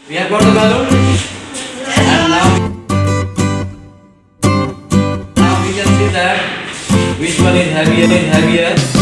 We have got the balloon, and now we can see that which one is heavier.